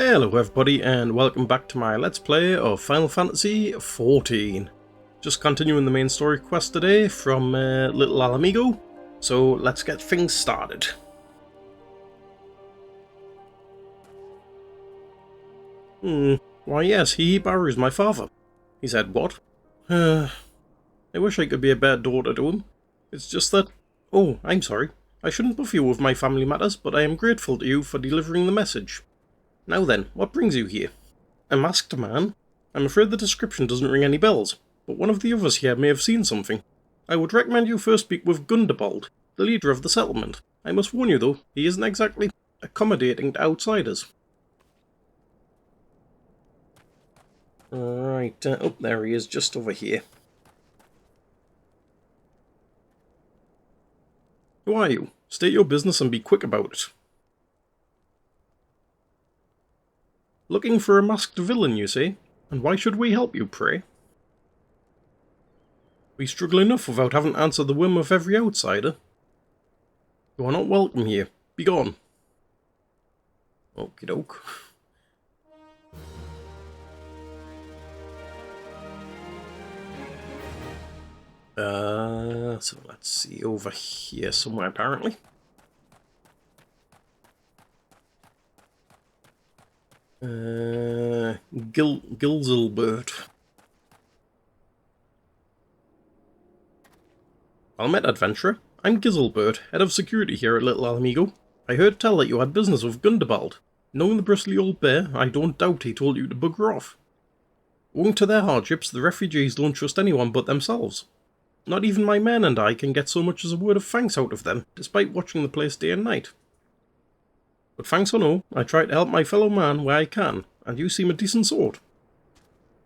Hello everybody and welcome back to my Let's Play of Final Fantasy XIV. Just continuing the main story quest today from Little Alamigo, so let's get things started. Why yes, he borrows my father. He said, what? I wish I could be a better daughter to him. It's just that... Oh, I'm sorry. I shouldn't bother you with my family matters, but I am grateful to you for delivering the message. Now then, what brings you here? A masked man? I'm afraid the description doesn't ring any bells, but one of the others here may have seen something. I would recommend you first speak with Gundobald, the leader of the settlement. I must warn you though, he isn't exactly accommodating to outsiders. Right, oh, there he is, just over here. Who are you? State your business and be quick about it. Looking for a masked villain, you say? And why should we help you, pray? We struggle enough without having answered the whim of every outsider. You are not welcome here. Be gone. Okie doke. So let's see, over here somewhere apparently. Gilzelbert. Well met, adventurer. I'm Gizelbert, head of security here at Little Alamigo. I heard tell that you had business with Gundobald. Knowing the bristly old bear, I don't doubt he told you to bugger off. Owing to their hardships, the refugees don't trust anyone but themselves. Not even my men and I can get so much as a word of thanks out of them, despite watching the place day and night. But thanks or no, I try to help my fellow man where I can, and you seem a decent sort.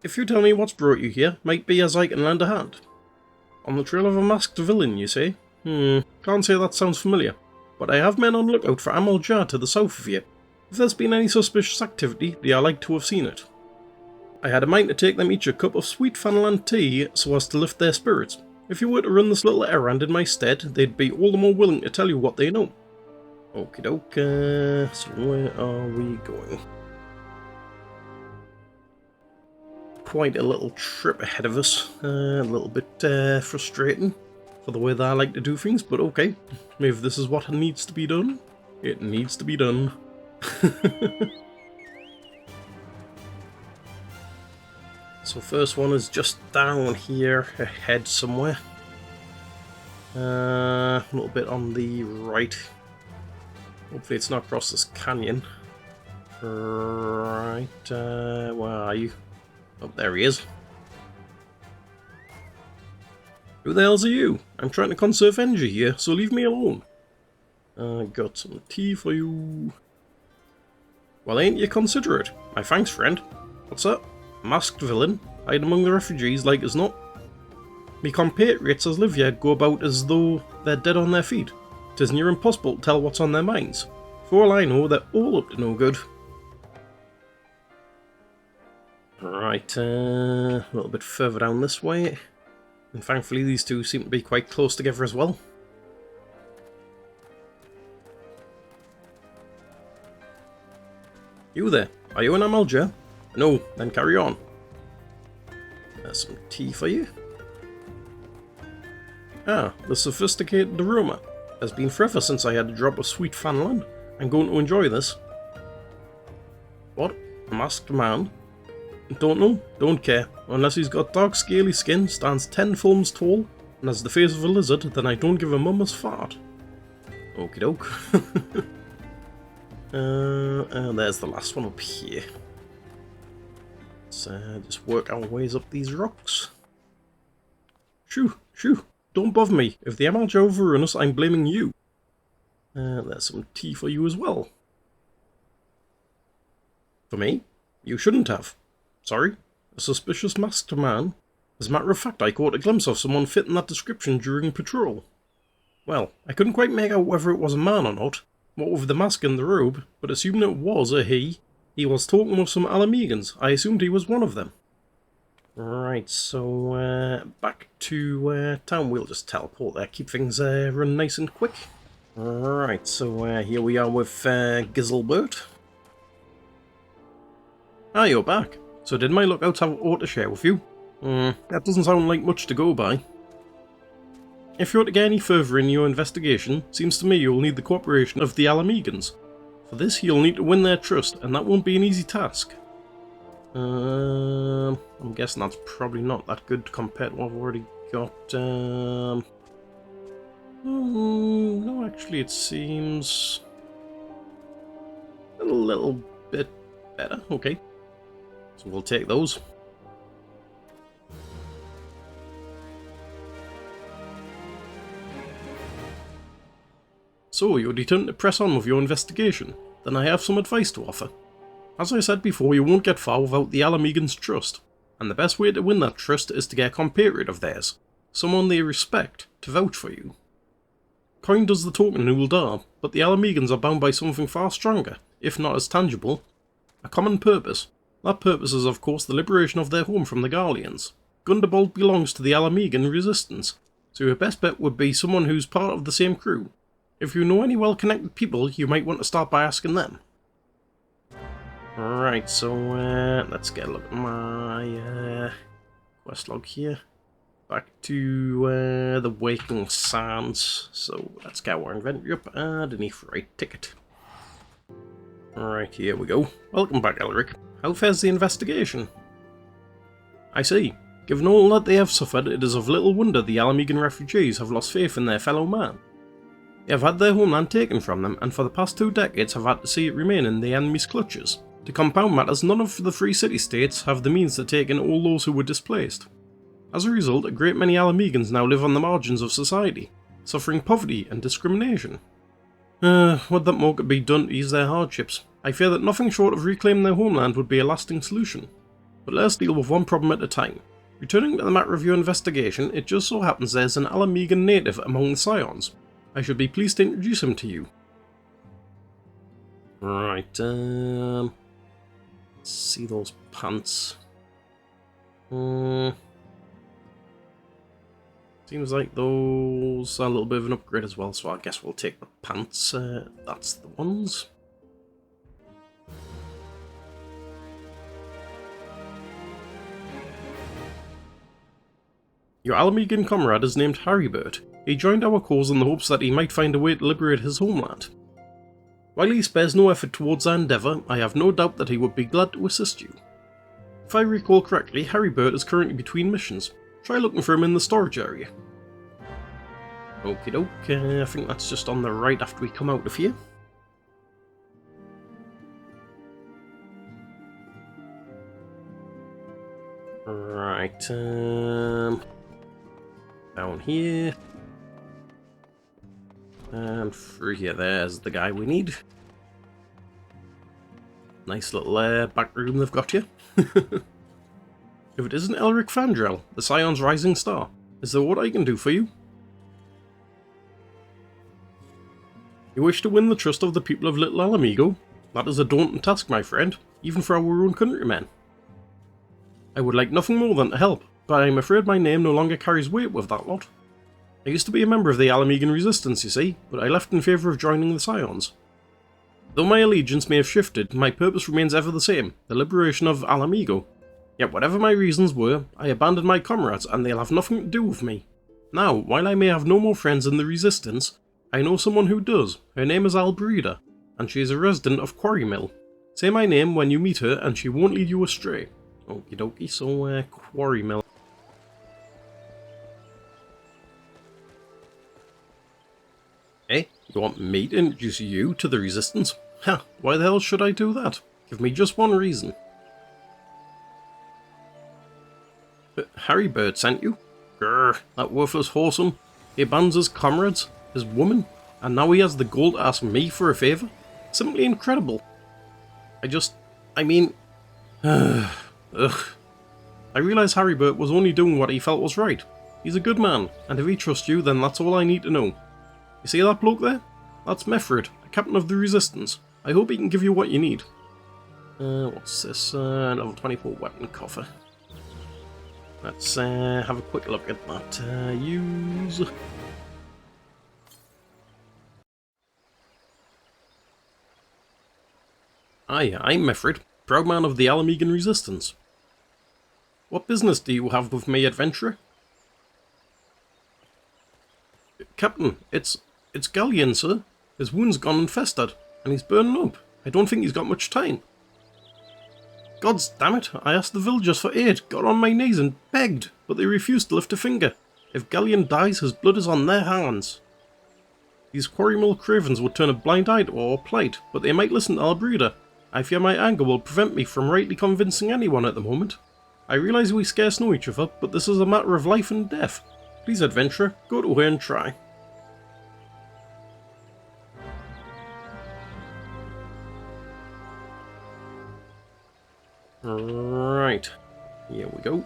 If you tell me what's brought you here, might be as I can lend a hand. On the trail of a masked villain, you say? Can't say that sounds familiar, but I have men on lookout for Amaljar to the south of here. If there's been any suspicious activity, they are like to have seen it. I had a mind to take them each a cup of sweet Fanland tea so as to lift their spirits. If you were to run this little errand in my stead, they'd be all the more willing to tell you what they know. Okie doke, so where are we going? Quite a little trip ahead of us, a little bit frustrating for the way that I like to do things, but okay, if this is what needs to be done, it needs to be done. So first one is just down here ahead somewhere, a little bit on the right. Hopefully it's not across this canyon. Right, where are you? Oh, there he is. Who the hell's are you? I'm trying to conserve energy here, so leave me alone. Got some tea for you. Well, ain't you considerate? My thanks, friend. What's up? Masked villain? Hide among the refugees like as not. Me compatriots as live here go about as though they're dead on their feet. 'Tis near impossible to tell what's on their minds. For all I know, they're all up to no good. Right, a little bit further down this way. And thankfully these two seem to be quite close together as well. You there, are you an Amaljar? No, then carry on. There's some tea for you. Ah, the sophisticated aroma. It's been forever since I had a drop of sweet Fanland. I'm going to enjoy this. What? A masked man? Don't know, don't care. Unless he's got dark scaly skin, stands 10 films tall, and has the face of a lizard, then I don't give a mummer's fart. Okie doke. And there's the last one up here. Let's just work our ways up these rocks. Shoo, shoo. Don't bother me. If the Amaljar overrun us, I'm blaming you. There's some tea for you as well. For me? You shouldn't have. Sorry? A suspicious masked man? As a matter of fact, I caught a glimpse of someone fitting that description during patrol. Well, I couldn't quite make out whether it was a man or not, what with the mask and the robe, but assuming it was a he was talking with some Alamegans. I assumed he was one of them. Right, so back to town. We'll just teleport there, keep things running nice and quick. Right, so here we are with Gizelbert. Ah, you're back. So did my lookouts have aught to share with you? That doesn't sound like much to go by. If you're to get any further in your investigation, seems to me you'll need the cooperation of the Alamegans. For this you'll need to win their trust, and that won't be an easy task. I'm guessing that's probably not that good compared to what I've already got. No, actually it seems a little bit better. Okay, so we'll take those. So, you're determined to press on with your investigation? Then I have some advice to offer. As I said before, you won't get far without the Alamegans' trust, and the best way to win that trust is to get a compatriot of theirs, someone they respect, to vouch for you. Coin does the token who will dar, but the Alamegans are bound by something far stronger, if not as tangible. A common purpose. That purpose is of course the liberation of their home from the Garleans. Gundobald belongs to the Alamegan resistance, so your best bet would be someone who's part of the same crew. If you know any well-connected people, you might want to start by asking them. Right, so let's get a look at my quest log here. Back to the Waking Sands. So let's get our inventory up and an E33 ticket. Right, here we go. Welcome back, Elric. How fares the investigation? I see. Given all that they have suffered, it is of little wonder the Alamegan refugees have lost faith in their fellow man. They have had their homeland taken from them, and for the past 2 decades have had to see it remain in the enemy's clutches. To compound matters, none of the free city-states have the means to take in all those who were displaced. As a result, a great many Alamegans now live on the margins of society, suffering poverty and discrimination. Would that more could be done to ease their hardships? I fear that nothing short of reclaiming their homeland would be a lasting solution. But let us deal with one problem at a time. Returning to the matter of your investigation, it just so happens there's an Alamegan native among the Scions. I should be pleased to introduce him to you. Right, let's see those pants. Seems like those are a little bit of an upgrade as well, so I guess we'll take the pants. That's the ones. Your Alamegan comrade is named Harrybert. He joined our cause in the hopes that he might find a way to liberate his homeland. While he spares no effort towards our endeavour, I have no doubt that he would be glad to assist you. If I recall correctly, Harrybert is currently between missions. Try looking for him in the storage area. Okie doke, I think that's just on the right after we come out of here. Right, down here. And through here, there's the guy we need. Nice little back room they've got here. If it isn't Elric Fandrel, the Scion's rising star, is there what I can do for you? You wish to win the trust of the people of Little Alamigo? That is a daunting task, my friend, even for our own countrymen. I would like nothing more than to help, but I am afraid my name no longer carries weight with that lot. I used to be a member of the Alamegan resistance, you see, but I left in favour of joining the Scions. Though my allegiance may have shifted, my purpose remains ever the same, the liberation of Alamigo. Yet whatever my reasons were, I abandoned my comrades and they'll have nothing to do with me. Now, while I may have no more friends in the resistance, I know someone who does. Her name is Albreda, and she is a resident of Quarry Mill. Say my name when you meet her and she won't lead you astray. Okie dokie, so Quarry Mill. Hey, you want me to introduce you to the resistance? Ha, why the hell should I do that? Give me just one reason. Harrybert sent you? Grr, that worthless whoreson. He abandons his comrades, his woman, and now he has the gall to ask me for a favour? Simply incredible. I mean... Ugh. I realise Harrybert was only doing what he felt was right. He's a good man, and if he trusts you, then that's all I need to know. You see that bloke there? That's Mefred, a captain of the resistance. I hope he can give you what you need. What's this? Level 24 weapon coffer. Let's have a quick look at that. Use... Aye, I'm Mefred. proud man of the Alamegan Resistance. What business do you have with me, adventurer? Captain, it's Galleon, sir. His wound's gone and festered, and he's burning up. I don't think he's got much time. Gods damn it, I asked the villagers for aid, got on my knees and begged, but they refused to lift a finger. If Galleon dies, his blood is on their hands. These quarry mill cravens would turn a blind eye to our plight, but they might listen to our breeder. I fear my anger will prevent me from rightly convincing anyone at the moment. I realise we scarce know each other, but this is a matter of life and death. Please, adventurer, go to her and try. Right, here we go.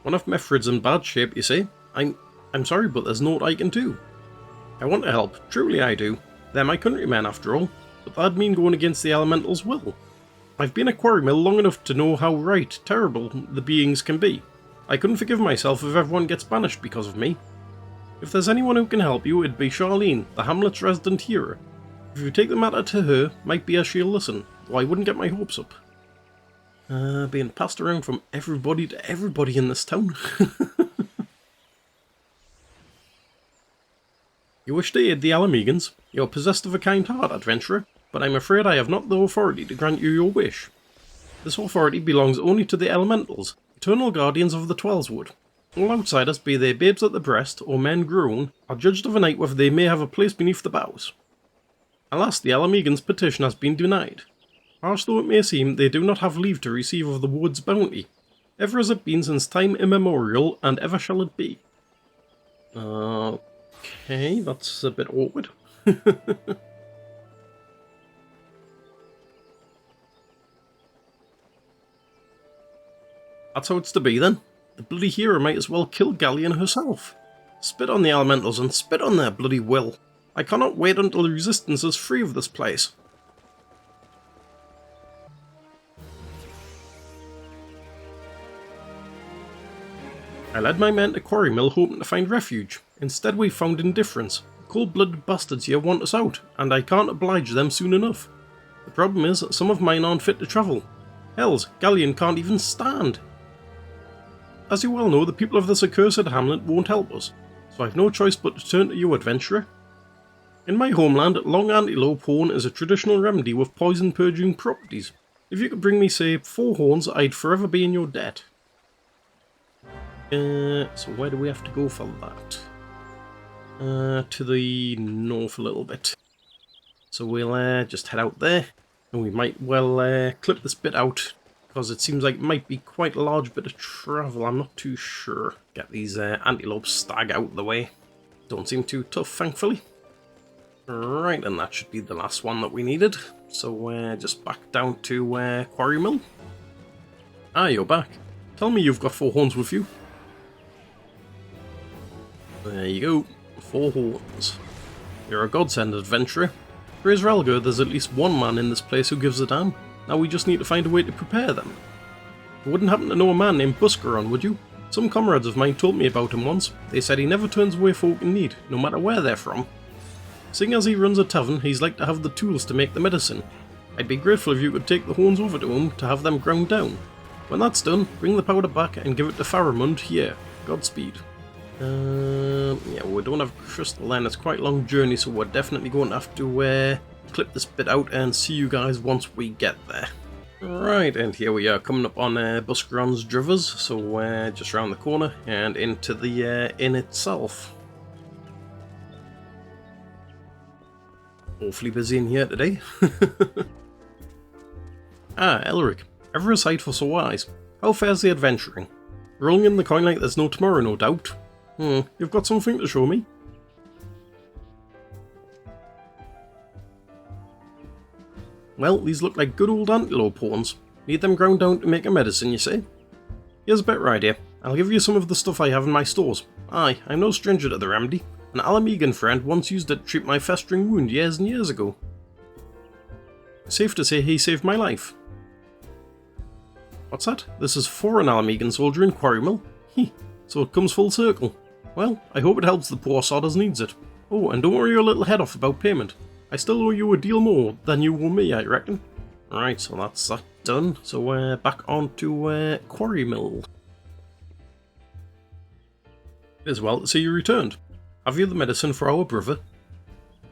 One of Mefrid's in bad shape, you see. I'm sorry, but there's naught I can do. I want to help, truly I do. They're my countrymen after all, but that'd mean going against the elemental's will. I've been a quarry mill long enough to know how terrible the beings can be. I couldn't forgive myself if everyone gets banished because of me. If there's anyone who can help you, it'd be Charlene, the hamlet's resident hero. If you take the matter to her, might be as she'll listen, though I wouldn't get my hopes up. Being passed around from everybody to everybody in this town. You wish to aid the Alamegans? You're possessed of a kind heart, adventurer, but I'm afraid I have not the authority to grant you your wish. This authority belongs only to the elementals, eternal guardians of the Twelswood. All outsiders, be they babes at the breast or men grown, are judged of a night whether they may have a place beneath the boughs. Alas, the Alamegans' petition has been denied. Harsh though it may seem, they do not have leave to receive of the wood's bounty. Ever has it been since time immemorial, and ever shall it be. Okay, that's a bit awkward. That's how it's to be then. The bloody hero might as well kill Galleon herself. Spit on the elementals and spit on their bloody will. I cannot wait until the resistance is free of this place. I led my men to Quarry Mill hoping to find refuge. Instead we found indifference. Cold-blooded bastards here want us out, and I can't oblige them soon enough. The problem is, some of mine aren't fit to travel. Hells, Galleon can't even stand. As you well know, the people of this accursed hamlet won't help us, so I've no choice but to turn to you, adventurer. In my homeland, long antelope horn is a traditional remedy with poison-purging properties. If you could bring me, say, 4 horns, I'd forever be in your debt. So where do we have to go for that? To the north a little bit. So we'll just head out there, and we might well clip this bit out, because it seems like it might be quite a large bit of travel, I'm not too sure. Get these antelope stag out of the way. Don't seem too tough, thankfully. Right, and that should be the last one that we needed. So just back down to Quarry Mill. Ah, you're back. Tell me you've got 4 horns with you. There you go, 4 horns. You're a godsend, adventurer. For Israelga, there's at least one man in this place who gives a damn. Now we just need to find a way to prepare them. You wouldn't happen to know a man named Buscaron, would you? Some comrades of mine told me about him once. They said he never turns away folk in need, no matter where they're from. Seeing as he runs a tavern, he's like to have the tools to make the medicine. I'd be grateful if you could take the horns over to him to have them ground down. When that's done, bring the powder back and give it to Faramund here. Godspeed. Yeah, we don't have crystal then, it's quite a long journey, so we're definitely going to have to clip this bit out and see you guys once we get there. Right, and here we are coming up on Buscaron's Drivers, so just round the corner and into the inn itself. Awfully busy in here today. Ah, Elric, ever a sight for so wise. How fares the adventuring? Rolling in the coin like there's no tomorrow, no doubt. You've got something to show me? Well, these look like good old antelope horns. Need them ground down to make a medicine, you say? Here's a better idea. I'll give you some of the stuff I have in my stores. Aye, I'm no stranger to the remedy. An Alamegan friend once used it to treat my festering wound years and years ago. Safe to say he saved my life. What's that? This is for an Alamegan soldier in Quarry Mill? So it comes full circle. Well, I hope it helps the poor sod as needs it. Oh, and don't worry your little head off about payment. I still owe you a deal more than you owe me, I reckon. Right, so that's that done. So we're back on to Quarry Mill. It is well to see you returned. Have you the medicine for our brother?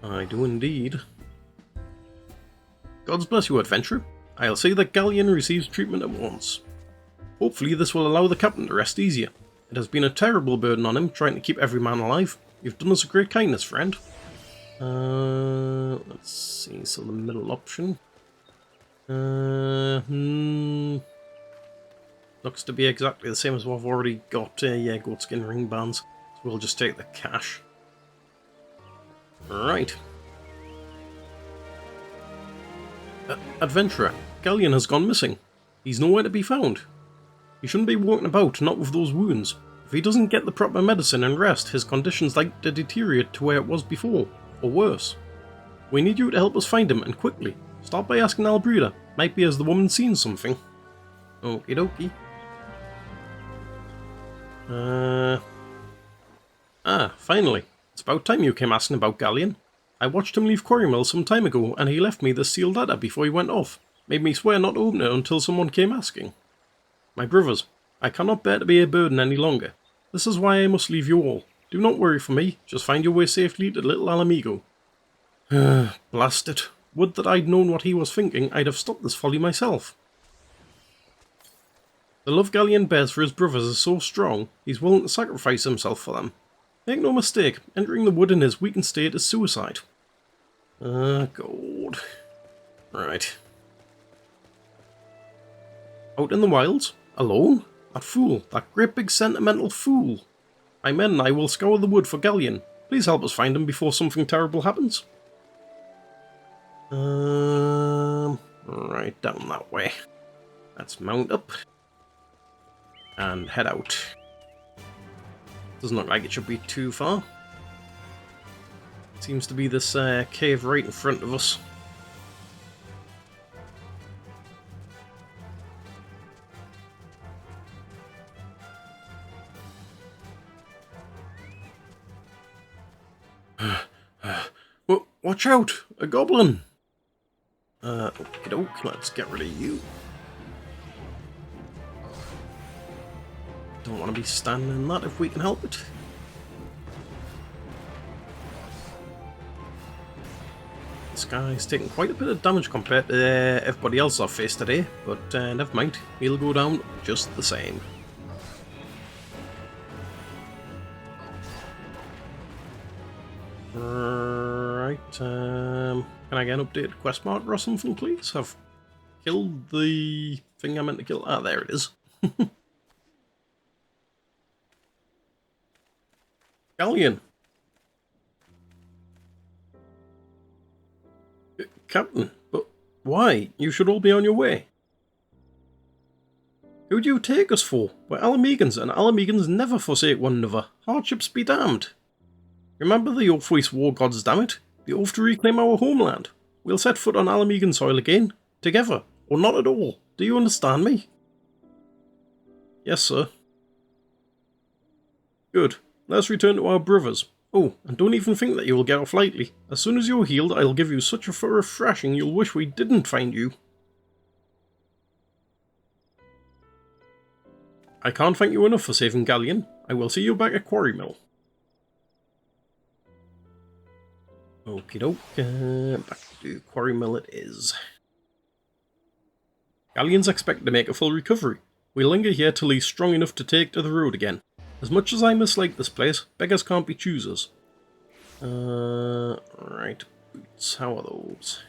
I do indeed. God's bless you, adventurer. I'll say that Galleon receives treatment at once. Hopefully this will allow the captain to rest easier. It has been a terrible burden on him trying to keep every man alive. You've done us a great kindness, friend. Let's see, so the middle option. Looks to be exactly the same as what I've already got. Yeah, goatskin ring bands. So we'll just take the cash. Right. Adventurer, Galleon has gone missing. He's nowhere to be found. He shouldn't be walking about, not with those wounds. If he doesn't get the proper medicine and rest, his condition's like to deteriorate to where it was before, or worse. We need you to help us find him, and quickly. Start by asking Albreda. Might be as the woman's seen something. Okie dokie. Finally. It's about time you came asking about Galleon. I watched him leave Quarry Mill some time ago, and he left me this sealed letter before he went off. Made me swear not to open it until someone came asking. My brothers, I cannot bear to be a burden any longer. This is why I must leave you all. Do not worry for me, just find your way safely to Little Alamigo. Blast it. Would that I'd known what he was thinking, I'd have stopped this folly myself. The love Galleon bears for his brothers is so strong, he's willing to sacrifice himself for them. Make no mistake, entering the wood in his weakened state is suicide. God. Right. Out in the wilds? Alone? That fool, that great big sentimental fool. My men and I will scour the wood for Galleon. Please help us find him before something terrible happens. Right down that way. Let's mount up. And head out. Doesn't look like it should be too far. Seems to be this cave right in front of us. Watch out! A goblin! Okie doke, let's get rid of you. Don't want to be standing in that if we can help it. This guy's taking quite a bit of damage compared to everybody else I've faced today, but never mind, he'll go down just the same. Right, can I get an updated quest marker or something, please? I've killed the thing I meant to kill. Ah, there it is. Galleon. Captain, but why? You should all be on your way. Who'd you take us for? We're Alamegans, and Alamegans never forsake one another. Hardships be damned. Remember the oath we swore, gods damn it? The oath to reclaim our homeland. We'll set foot on Alamegan soil again. Together, or not at all. Do you understand me? Yes, sir. Good. Let's return to our brothers. Oh, and don't even think that you will get off lightly. As soon as you're healed, I'll give you such a refreshing you'll wish we didn't find you. I can't thank you enough for saving Galleon. I will see you back at Quarry Mill. Okie doke, back to Quarry Mill it is. Galleon's expected to make a full recovery. We linger here till he's strong enough to take to the road again. As much as I mislike this place, beggars can't be choosers. Right, boots, how are those?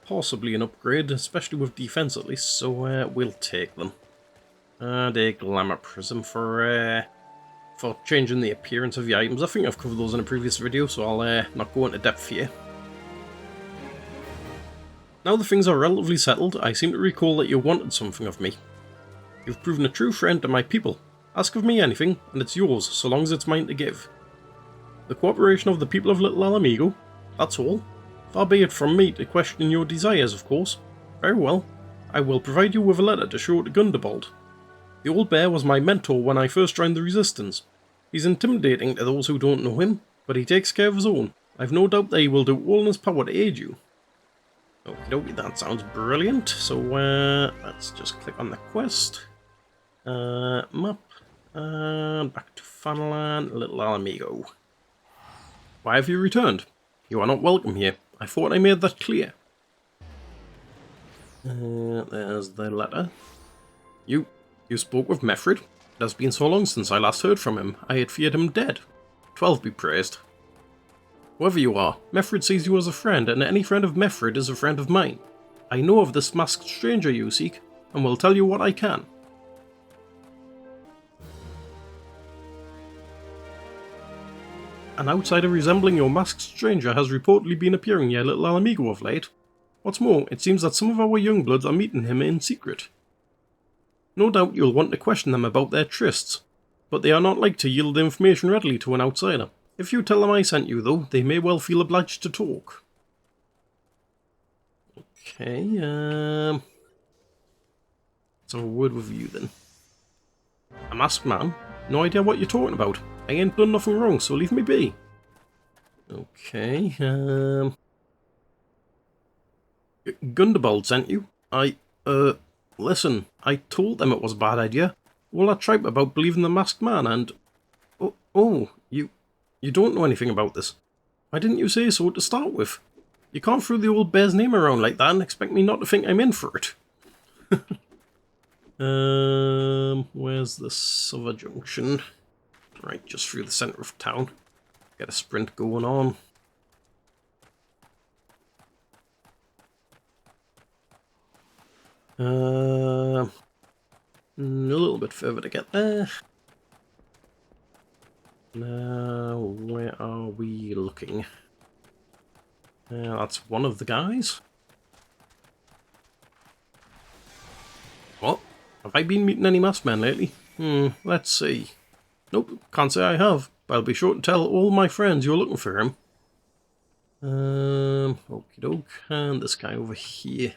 Possibly an upgrade, especially with defense at least, so we'll take them. The glamour prism for changing the appearance of the items. I think I've covered those in a previous video, so I'll not go into depth here. Now that things are relatively settled, I seem to recall that you wanted something of me. You've proven a true friend to my people. Ask of me anything, and it's yours, so long as it's mine to give. The cooperation of the people of Little Alamigo, that's all. Far be it from me to question your desires, of course. Very well. I will provide you with a letter to show to Gundobald. The old bear was my mentor when I first joined the Resistance. He's intimidating to those who don't know him, but he takes care of his own. I've no doubt that he will do all in his power to aid you. Okie dokie, that sounds brilliant. So let's just click on the quest. Map. And back to Funland, Little Alamigo. Why have you returned? You are not welcome here. I thought I made that clear. There's the letter. You spoke with Mefrid? It has been so long since I last heard from him, I had feared him dead. 12 be praised. Whoever you are, Mefrid sees you as a friend, and any friend of Mefrid is a friend of mine. I know of this masked stranger you seek, and will tell you what I can. An outsider resembling your masked stranger has reportedly been appearing near Little Alamigo of late. What's more, it seems that some of our young bloods are meeting him in secret. No doubt you'll want to question them about their trysts, but they are not like to yield information readily to an outsider. If you tell them I sent you, though, they may well feel obliged to talk. Okay, let's have a word with you then. A masked man? No idea what you're talking about. I ain't done nothing wrong, so leave me be. Okay, Gundobald sent you? Listen, I told them it was a bad idea. All that tripe about believing the masked man and... You don't know anything about this. Why didn't you say so to start with? You can't throw the old bear's name around like that and expect me not to think I'm in for it. Where's this other junction? Right, just through the centre of town. Get a sprint going on. A little bit further to get there. Now, where are we looking? That's one of the guys. What? Have I been meeting any masked men lately? Let's see. Nope, can't say I have, but I'll be sure to tell all my friends you're looking for him. Okie doke, and this guy over here.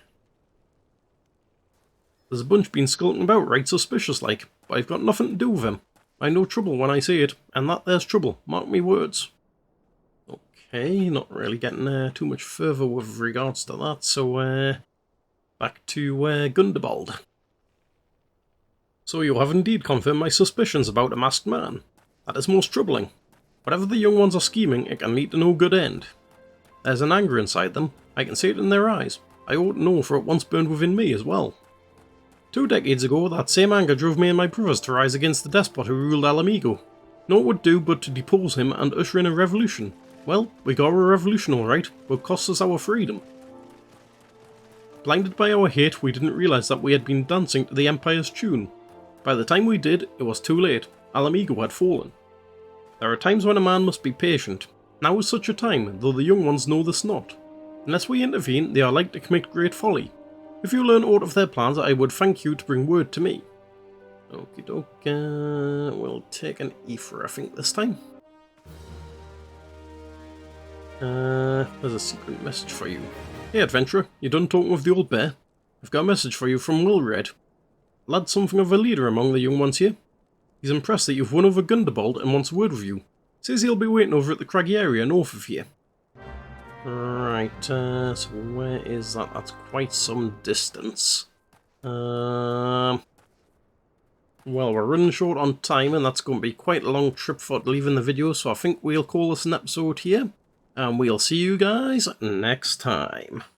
There's a bunch been skulking about right suspicious like, but I've got nothing to do with him. I know trouble when I see it, and that there's trouble, mark me words. Okay, not really getting too much further with regards to that, so back to Gundobald. So you have indeed confirmed my suspicions about a masked man. That is most troubling. Whatever the young ones are scheming, it can lead to no good end. There's an anger inside them, I can see it in their eyes. I ought to know, for it once burned within me as well. 2 decades ago, that same anger drove me and my brothers to rise against the despot who ruled Alamigo. Naught would do but to depose him and usher in a revolution. Well, we got a revolution alright, but cost us our freedom. Blinded by our hate, we didn't realise that we had been dancing to the Empire's tune. By the time we did, it was too late. Alamigo had fallen. There are times when a man must be patient. Now is such a time, though the young ones know this not. Unless we intervene, they are like to commit great folly. If you learn aught of their plans, I would thank you to bring word to me. Okie doke, we'll take an ether, I think, this time. There's a secret message for you. Hey adventurer, you done talking with the old bear? I've got a message for you from Wilred. Lad's something of a leader among the young ones here. He's impressed that you've won over Gundobald and wants a word with you. Says he'll be waiting over at the craggy area north of here. Right, so where is that? That's quite some distance. Well, we're running short on time, and that's going to be quite a long trip for leaving the video, so I think we'll call this an episode here, and we'll see you guys next time.